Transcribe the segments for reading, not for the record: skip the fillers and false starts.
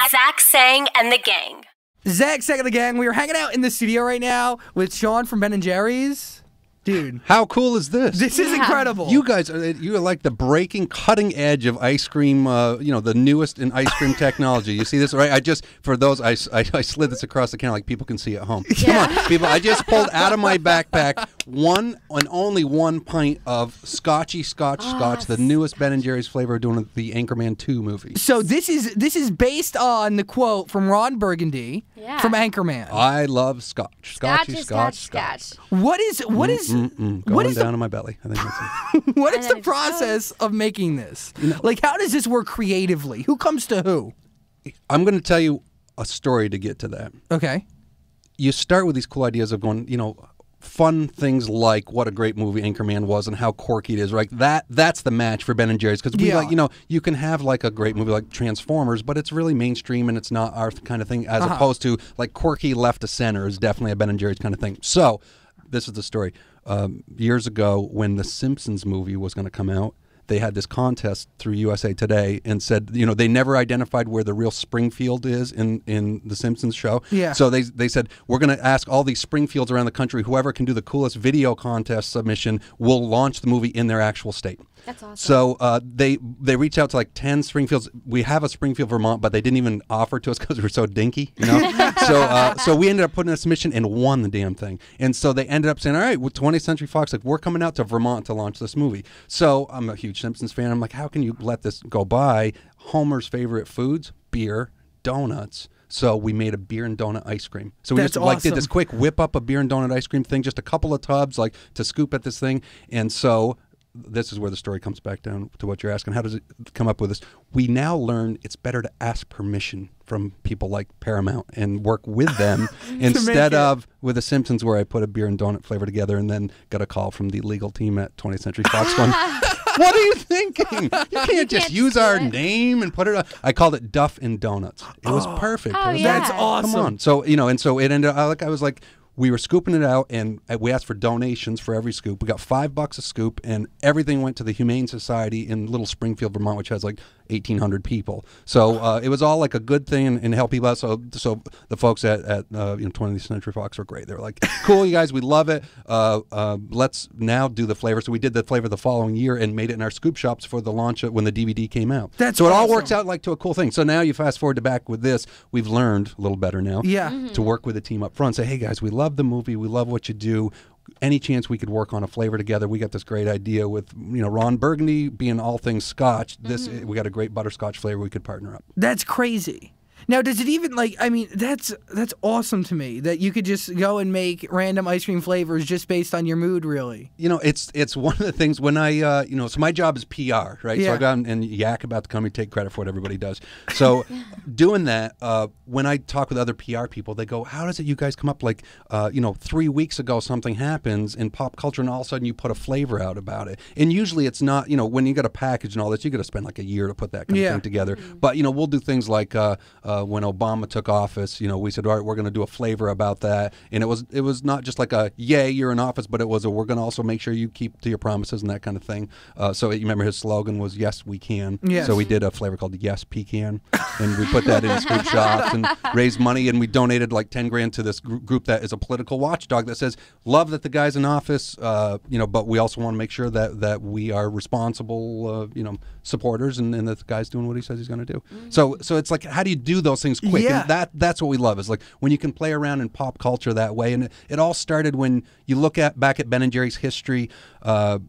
Zach Sang and the gang. Zach Sang and the gang. We are hanging out in the studio right now with Sean from Ben & Jerry's. Dude. How cool is this? This is incredible. You guys, you're like the breaking, cutting edge of ice cream, the newest in ice cream technology. You see this, right? For those, I slid this across the counter like people can see at home. Yeah. Come on, people. I just pulled out of my backpack one and only 1 pint of Scotchy Scotch Scotch, the newest Ben & Jerry's flavor doing the Anchorman 2 movie. So this is based on the quote from Ron Burgundy from Anchorman. I love Scotch. Scotchy Scotch Scotch. What is Going down in my belly. I think that's it. What is the process of making this? Like, how does this work creatively? Who comes to who? I'm going to tell you a story to get to that. Okay. You start with these cool ideas of going, fun things like what a great movie Anchorman was and how quirky it is. Right? That's the match for Ben & Jerry's because we you can have like a great movie like Transformers, but it's really mainstream and it's not our kind of thing. As opposed to like quirky left to center is definitely a Ben & Jerry's kind of thing. So this is the story. Years ago, when the Simpsons movie was going to come out, they had this contest through USA Today and said, they never identified where the real Springfield is in the Simpsons show. Yeah. So they said, we're going to ask all these Springfields around the country, whoever can do the coolest video contest submission will launch the movie in their actual state. That's awesome. So they reached out to like 10 Springfields. We have a Springfield, Vermont, but they didn't even offer to us because we were so dinky, So we ended up putting a submission and won the damn thing. And so they ended up saying, all right, with 20th Century Fox, like we're coming out to Vermont to launch this movie. So I'm a huge Simpsons fan. I'm like, how can you let this go by? Homer's favorite foods, beer, donuts. So we made a beer and donut ice cream. So we did this quick whip up a beer and donut ice cream thing, just a couple of tubs like to scoop at this thing. And so this is where the story comes back down to what you're asking. How does it come up with this? We now learn it's better to ask permission from people like Paramount and work with them instead of with The Simpsons where I put a beer and donut flavor together and then got a call from the legal team at 20th Century Fox going, what are you thinking? You can't just use our name and put it on. I called it Duff and Donuts. It was perfect. That's awesome. Come on. So, and so it ended up, I was like, we were scooping it out, and we asked for donations for every scoop. We got $5 a scoop, and everything went to the Humane Society in Little Springfield, Vermont, which has like 1,800 people. So it was all like a good thing and help people out. So the folks at 20th Century Fox were great. They were like, cool, you guys, we love it. Let's now do the flavor. So we did the flavor the following year and made it in our scoop shops for the launch when the DVD came out. So it all works out like to a cool thing. So now you fast forward to back with this. We've learned a little better now to work with the team up front. Say, hey, guys, we love the movie. We love what you do. Any chance we could work on a flavor together? We got this great idea with Ron Burgundy being all things Scotch. We got a great butterscotch flavor. We could partner up. That's crazy. Now, does it even that's awesome to me that you could just go and make random ice cream flavors just based on your mood, really. It's one of the things when I, so my job is PR, right? Yeah. So I go out and yak about the company, take credit for what everybody does. So doing that, when I talk with other PR people, they go, how does it you guys come up 3 weeks ago something happens in pop culture and all of a sudden you put a flavor out about it. And usually it's not, when you got a package and all this, you got to spend like a year to put that kind of thing together. But, we'll do things like, when Obama took office, we said, all right, we're going to do a flavor about that. And it was not just like a, yay, you're in office, but it was we're going to also make sure you keep to your promises and that kind of thing. So you remember his slogan was, yes, we can. Yes. So we did a flavor called Yes Pecan. And we put that in the scoop shops and raised money. And we donated like 10 grand to this group that is a political watchdog that says, love that the guy's in office, but we also want to make sure that we are responsible, supporters and that the guy's doing what he says he's going to do. So it's like, how do you do those things quick? Yeah. And that's what we love is like when you can play around in pop culture that way. And it all started when you look back at Ben & Jerry's history. I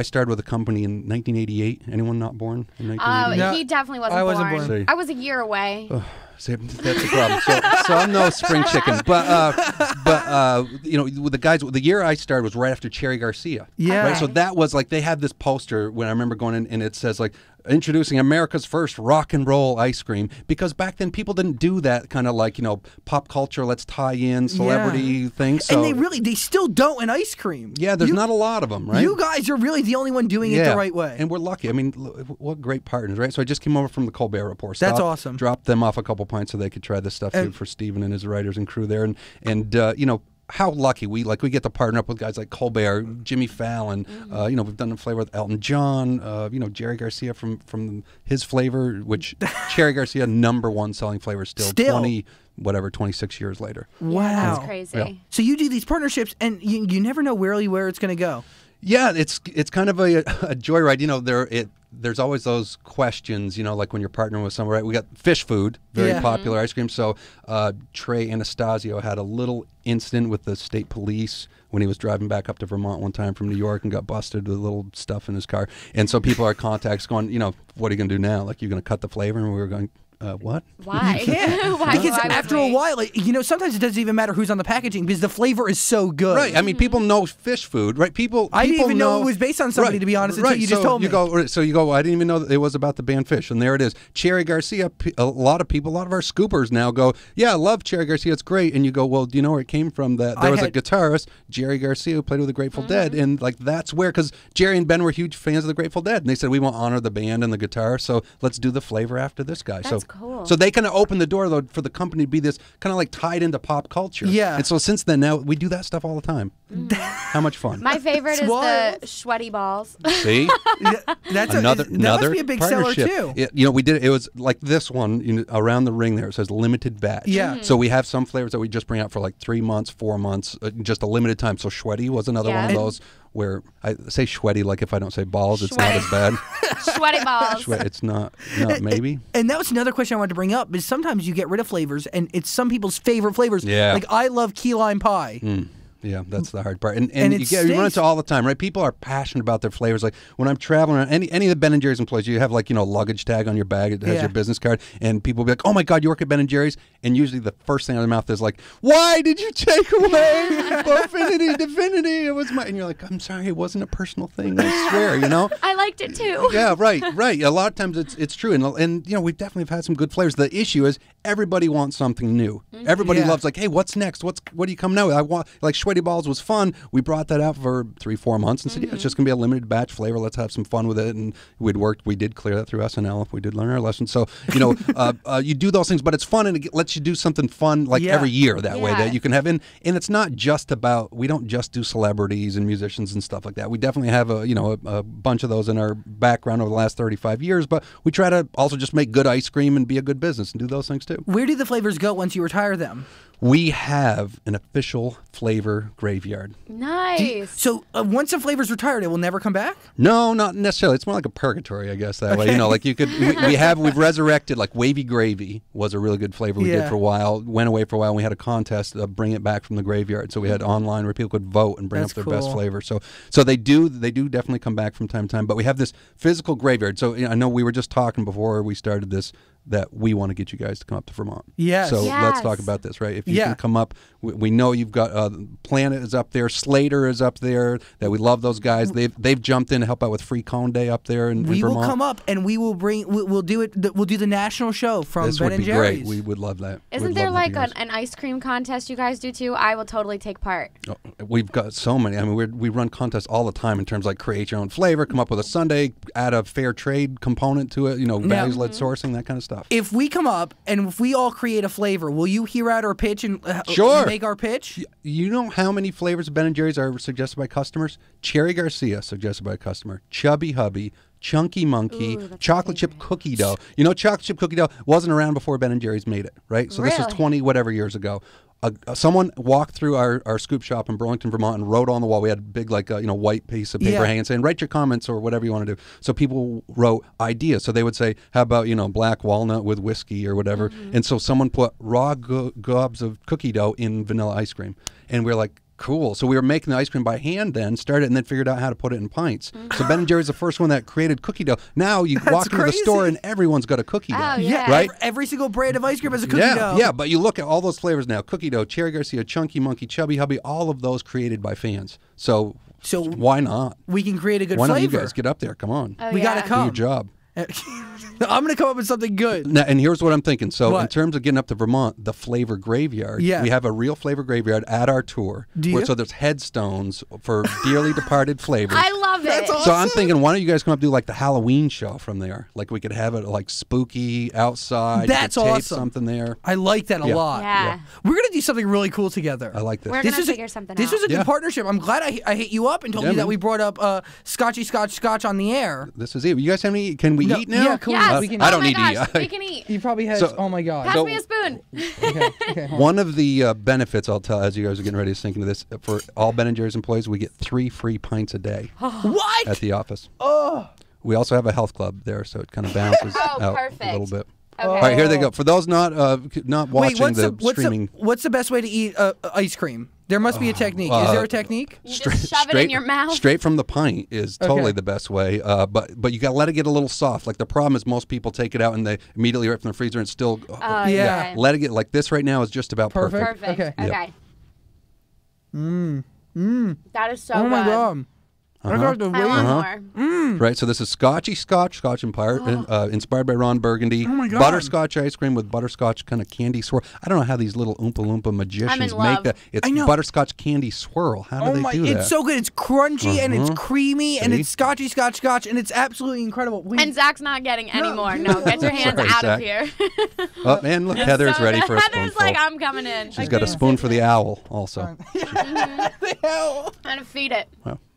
started with a company in 1988. Anyone not born in 1988? No, he definitely wasn't born. I wasn't born. So, I was a year away. See, that's the problem. So I'm no spring chicken. But with the guys, the year I started was right after Cherry Garcia. Yeah. Right? So that was like, they had this poster when I remember going in and it says like, introducing America's first rock and roll ice cream, because back then people didn't do that kind of like, pop culture, let's tie in celebrity things. So, and they still don't in ice cream. Yeah, there's not a lot of them, right? You guys are really the only one doing it the right way. And we're lucky. I mean, what great partners, right? So I just came over from the Colbert Report. That's awesome. Dropped them off a couple pints so they could try this stuff too for Steven and his writers and crew there. And how lucky we get to partner up with guys like Colbert, Jimmy Fallon. We've done a flavor with Elton John. Jerry Garcia from his flavor, which Cherry Garcia #1 selling flavor still 26 years later. Wow, yeah, that's crazy. Yeah. So you do these partnerships, and you never know really where it's going to go. Yeah, it's kind of a joyride. There's always those questions, like when you're partnering with someone, right? We got fish food, very popular ice cream. So Trey Anastasio had a little incident with the state police when he was driving back up to Vermont one time from New York and got busted with a little stuff in his car. And so people are contacts going, what are you going to do now? Like, you're going to cut the flavor? And we were going, what? Why? You can't. Because after a while, sometimes it doesn't even matter who's on the packaging because the flavor is so good. Right. I mean, people know fish food, right? I didn't even know it was based on somebody, to be honest, until you just told me. So you go, I didn't even know that it was about the band Fish. And there it is. Cherry Garcia, a lot of our scoopers now go, yeah, I love Cherry Garcia. It's great. And you go, well, do you know where it came from? That there was a guitarist, Jerry Garcia, who played with the Grateful Dead. And that's where, because Jerry and Ben were huge fans of the Grateful Dead. And they said, we want to honor the band and the guitar. So let's do the flavor after this guy. That's cool. So they kind of opened the door, though, for the company to be this kind of like tied into pop culture. Yeah. And so since then, now we do that stuff all the time. How much fun. My favorite is the sweaty balls. See? That's another that must be a big seller, too. We did it was like this one, around the ring there. It says limited batch. Yeah. So we have some flavors that we just bring out for like 3 months, 4 months, just a limited time. So sweaty was another one of those where I say sweaty like if I don't say balls, it's not as bad. Sweaty balls. It's not maybe. And that was another question I wanted to bring up is sometimes you get rid of flavors and it's some people's favorite flavors. Yeah. Like I love key lime pie. Yeah, that's the hard part. And you run into all the time, right? People are passionate about their flavors. Like when I'm traveling around, any of the Ben & Jerry's employees, you have like, luggage tag on your bag. It has your business card. And people will be like, oh my God, you work at Ben & Jerry's? And usually the first thing out of their mouth is like, why did you take away Affinity, Divinity? It was my... And you're like, I'm sorry, it wasn't a personal thing. I swear, I liked it too. Yeah, right. A lot of times it's true. And we definitely have had some good flavors. The issue is everybody wants something new. Everybody loves like, hey, what's next? What are you coming out with? I want, like, Sweaty Balls was fun. We brought that out for 3-4 months and said, it's just going to be a limited batch flavor. Let's have some fun with it. And we did clear that through SNL. We did learn our lesson. So, you do those things, but it's fun and it lets you do something fun like every year that way that you can have. And it's not just about, we don't just do celebrities and musicians and stuff like that. We definitely have a bunch of those in our background over the last 35 years, but we try to also just make good ice cream and be a good business and do those things too. Where do the flavors go once you retire them? We have an official flavor graveyard. Nice. So once a flavor's retired, it will never come back? No, not necessarily. It's more like a purgatory, I guess, that way. Like you could, we've resurrected, like Wavy Gravy was a really good flavor we did for a while, went away for a while, and we had a contest to bring it back from the graveyard. So we had online where people could vote and bring up their best flavor. So they do definitely come back from time to time. But we have this physical graveyard. So I know we were just talking before we started this that we want to get you guys to come up to Vermont. Yes. So let's talk about this, right? If you can come up, we know you've got Planet is up there, Slater is up there. That we love those guys. They've jumped in to help out with Free Cone Day up there in Vermont. We will come up and we will bring. We'll do it. We'll do the national show from this Ben would be & Jerry's. Great. We would love that. Isn't there like an ice cream contest you guys do too? I will totally take part. Oh, we've got so many. I mean, we run contests all the time in terms of like create your own flavor, come up with a sundae, add a fair trade component to it. Values-led sourcing, that kind of stuff. If we come up and if we all create a flavor, will you hear out our pitch and make our pitch? You know how many flavors of Ben & Jerry's are suggested by customers? Cherry Garcia, suggested by a customer. Chubby Hubby, Chunky Monkey, chocolate chip cookie dough. Chocolate chip cookie dough wasn't around before Ben & Jerry's made it, right? So this was 20 whatever years ago. Someone walked through our scoop shop in Burlington, Vermont, and wrote on the wall. We had a big, white piece of paper hanging saying, write your comments or whatever you want to do. So people wrote ideas. So they would say, how about, black walnut with whiskey or whatever. And so someone put raw gobs of cookie dough in vanilla ice cream. And we were like, cool. So we were making the ice cream by hand then, started and then figured out how to put it in pints. So Ben & Jerry's the first one that created cookie dough. Now you walk into the store and everyone's got a cookie dough. Yeah. Right? Every single brand of ice cream has a cookie dough. Yeah, but you look at all those flavors now. Cookie dough, Cherry Garcia, Chunky Monkey, Chubby Hubby, all of those created by fans. So why not? We can create a good flavor. Why flavor. not you guys get up there? Come on. We got to come. Do your job. I'm gonna come up with something good. Now, and here's what I'm thinking. So What? in terms of getting up to Vermont, the Flavor Graveyard, Yeah. we have a real Flavor Graveyard at our tour. Do you? So there's headstones for dearly departed flavors. I love it. That's awesome. So I'm thinking, why don't you guys come up and do like the Halloween show from there? Like we could have it like spooky outside. That's you could tape awesome. something there. I like that a Yeah. lot. Yeah. We're gonna do something really cool together. I like this. We're This gonna was figure something This out. was a good Yeah. partnership. I'm glad I hit you up and told Yeah, you that man. we brought up Scotchy Scotch Scotch on the air. This is it. You guys have any? Can we No, eat now? yeah, cool. Yes. We can- I Oh don't my need to gosh, eat. we can eat. He probably has. So- oh my god. Pass me a spoon. Okay, hold on. One of the benefits I'll tell as you guys are getting ready to sink into this, for all Ben & Jerry's employees, we get 3 free pints a day What? at the office. Oh. We also have a health club there, so it kind of balances Oh, out perfect. a little bit. Okay. All right, here they go. For those not watching Wait, the streaming, what's the best way to eat ice cream? There must be a technique. Is there a technique? You just shove it in your mouth. Straight from the pint is totally Okay. the best way. But you got to let it get a little soft. Like the problem is most people take it out and they immediately right from the freezer and still. Oh, Yeah. okay. Let it get like this right now is just about perfect. Perfect. Perfect. Okay. Okay. Yep. That is so Oh my good. god. I got the I want Uh-huh. more. Right, so this is Scotchy Scotch, Scotch Empire, inspired by Ron Burgundy. Oh my God. Butterscotch ice cream with butterscotch kind of candy swirl. I don't know how these little Oompa Loompa magicians make love. that. It's I know. butterscotch candy swirl. How do Oh they my! do that? It's so good. It's crunchy and it's creamy and See? it's Scotchy Scotch Scotch and it's absolutely incredible. Wait, And Zach's not getting any more. No, get your hands Sorry, out Zach. of here. Oh, and look, Heather's ready for a Heather's spoonful. like, I'm coming in. She's got a spoon for the owl also. hell? Trying to feed it.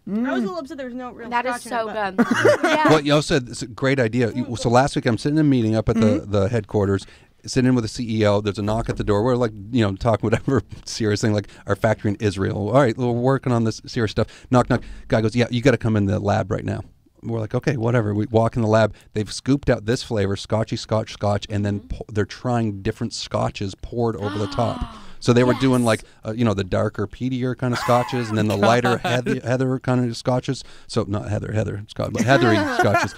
I was a little upset there was no real That is scotch in so it, but- good. Yeah. Well, you said it's a great idea. So last week I'm sitting in a meeting up at the headquarters, sitting in with the CEO. There's a knock at the door. We're like, talking whatever serious thing, like our factory in Israel. All right, we're working on this serious stuff. Knock, knock. Guy goes, yeah, you got to come in the lab right now. We're like, okay, whatever. We walk in the lab. They've scooped out this flavor, Scotchy Scotch Scotch, and then they're trying different scotches poured over the top. So they were doing like, the darker, peatier kind of scotches, and then the lighter heather kind of scotches. So not heather scotch, but heathery scotches.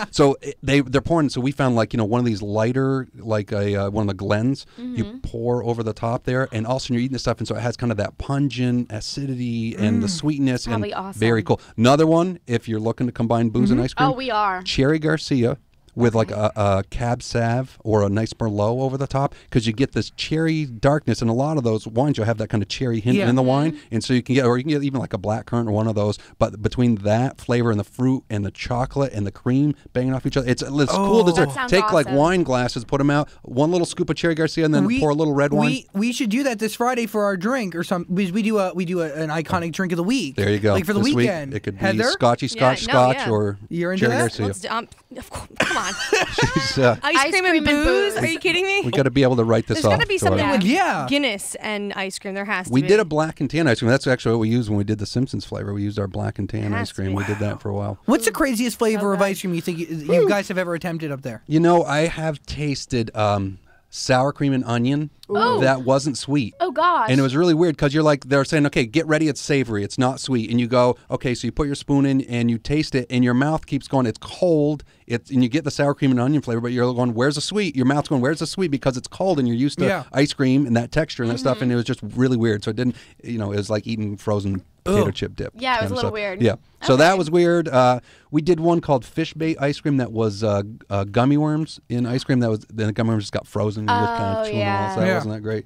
So they're pouring. So we found like one of these lighter, like one of the Glens. You pour over the top there, and also you're eating this stuff, and so it has kind of that pungent acidity and the sweetness, Probably and awesome. very cool. Another one, if you're looking to combine booze and ice cream. Oh, we are. Cherry Garcia with like a Cab Sav or a nice Merlot over the top, because you get this cherry darkness, and a lot of those wines you'll have that kind of cherry hint Yeah. in the wine, and so you can get even like a blackcurrant or one of those, but between that flavor and the fruit and the chocolate and the cream banging off each other, it's cool dessert. That sounds Take like awesome. wine glasses, put them out, one little scoop of Cherry Garcia, and then pour a little red wine. We should do that this Friday for our drink or something. We do an iconic drink of the week. There you go. Like for the This week, weekend. it could be Heather? Scotchy Scotch no, Scotch yeah. or You're into Cherry that? Garcia. Come on. She's, Ice cream and booze? Are you kidding me? we got to be able to write this There's off. got to be to our- something with Yeah. Guinness and ice cream. There has to We be. did a black and tan ice cream. That's actually what we used when we did the Simpsons flavor. We used our black and tan Has ice to cream. be. We did that for a while. What's the craziest flavor of good. ice cream you think you guys have ever attempted up there? I have tasted sour cream and onion Ooh. that wasn't sweet. Oh, gosh. And it was really weird because they're saying, okay, get ready, it's savory, it's not sweet. And you go, okay, so you put your spoon in and you taste it, and your mouth keeps going, it's cold, and you get the sour cream and onion flavor, but you're going, where's the sweet? Your mouth's going, where's the sweet? Because it's cold and you're used to Yeah. ice cream and that texture and that stuff, and it was just really weird. So it didn't, it was like eating frozen potato chip dip. Yeah, it was kind a of little stuff. weird. Yeah. So Okay. that was weird. We did one called fish bait ice cream that was gummy worms in ice cream. Then the gummy worms just got frozen. And you just kind Oh, of chewing them all. yeah. So that Yeah. wasn't that great.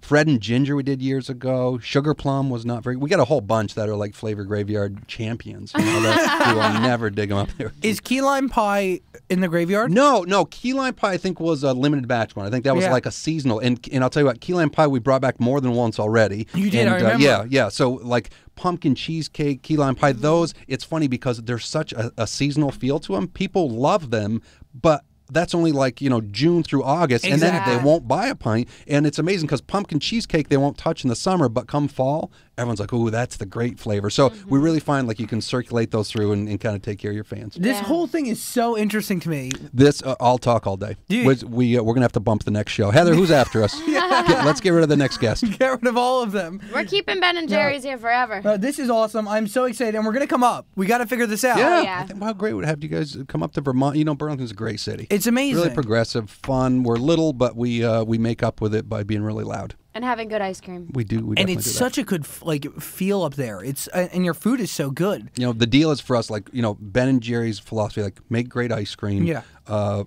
Fred and ginger we did years ago. Sugar plum was not very. We got a whole bunch that are like flavor graveyard champions. That we will never dig them up there. Is key lime pie in the graveyard? No, key lime pie I think was a limited batch one. I think that was Yeah. like a seasonal. And I'll tell you what, key lime pie we brought back more than once already. You did, And, I remember. yeah. So like pumpkin cheesecake, key lime pie, those, it's funny because there's such a seasonal feel to them. People love them, but that's only like, June through August, and then Exactly. they won't buy a pint. And it's amazing because pumpkin cheesecake they won't touch in the summer, but come fall, everyone's like, ooh, that's the great flavor. So we really find like you can circulate those through and kind of take care of your fans. This Yeah. whole thing is so interesting to me. This, I'll talk all day. Dude. We're going to have to bump the next show. Heather, who's after us? Let's get rid of the next guest. Get rid of all of them. We're keeping Ben and Jerry's here forever. This is awesome. I'm so excited, and we're gonna come up. We got to figure this out. Yeah. yeah. I think, how great would it have you guys come up to Vermont? Burlington's a great city. It's amazing. Really progressive, fun. We're little, but we make up with it by being really loud. And having good ice cream. We do. We And definitely it's do that. such a good feel up there. It's and your food is so good. You know, the deal is for us, like, you know, Ben and Jerry's philosophy, like, make great ice cream. Yeah.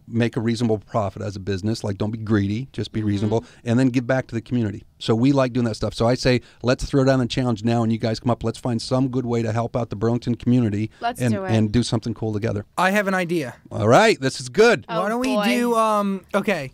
Make a reasonable profit as a business. Like, don't be greedy, just be reasonable, and then give back to the community. So we like doing that stuff. So I say, let's throw down the challenge now, and you guys come up. Let's find some good way to help out the Burlington community. Let's and, do it. and do something cool together. I have an idea. All right, this is good. Oh, Why don't boy. we do? Okay.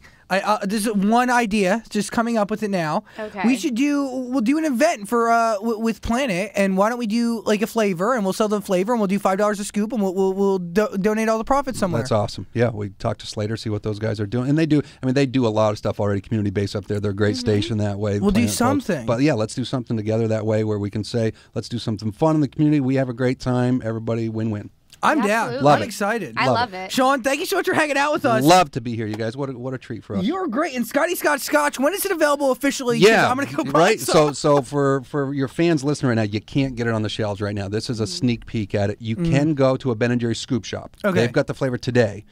This is one idea, just coming up with it now. Okay. We'll do an event for with Planet, and why don't we do like a flavor, and we'll sell the flavor, and we'll do $5 a scoop, and we'll donate all the profits somewhere. That's awesome. Yeah, we talked to Slater, see what those guys are doing, and they do. I mean, they do a lot of stuff already, community based up there. They're a great station that way. We'll do Planet folks. something. But yeah, let's do something together that way where we can say, let's do something fun in the community. We have a great time. Everybody win-win. I'm Yeah, down. absolutely. Love I'm it. excited. I Love love it. Sean, thank you so much for hanging out with us. Love to be here, you guys. What a treat for us. You're great. And Scotchy Scotch Scotch, when is it available officially? 'Cause Yeah, I'm gonna go buy right. some. So for your fans listening right now, you can't get it on the shelves right now. This is a sneak peek at it. You can go to a Ben and Jerry's scoop shop. Okay. They've got the flavor today.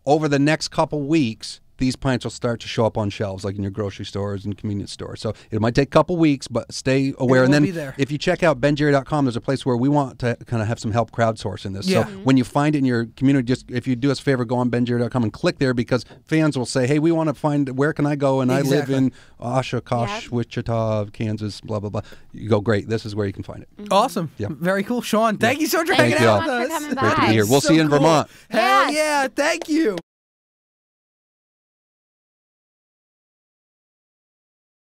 Over the next couple weeks, these pints will start to show up on shelves, like in your grocery stores and convenience stores. So it might take a couple weeks, but stay aware. It And will then be there. if you check out benjerry.com, there's a place where we want to kind of have some help crowdsourcing this. Yeah. So when you find it in your community, just if you do us a favor, go on benjerry.com and click there, because fans will say, hey, we want to find, where can I go? And I live Exactly. in Oshkosh, Yep. Wichita, Kansas, blah, blah, blah. You go, great. This is where you can find it. Awesome. Yeah. Very cool. Sean, thank you so much for Thank hanging you out so with much us. for coming Great to be by. here. We'll So see you in cool. Vermont. Hell Yes. yeah. Thank you.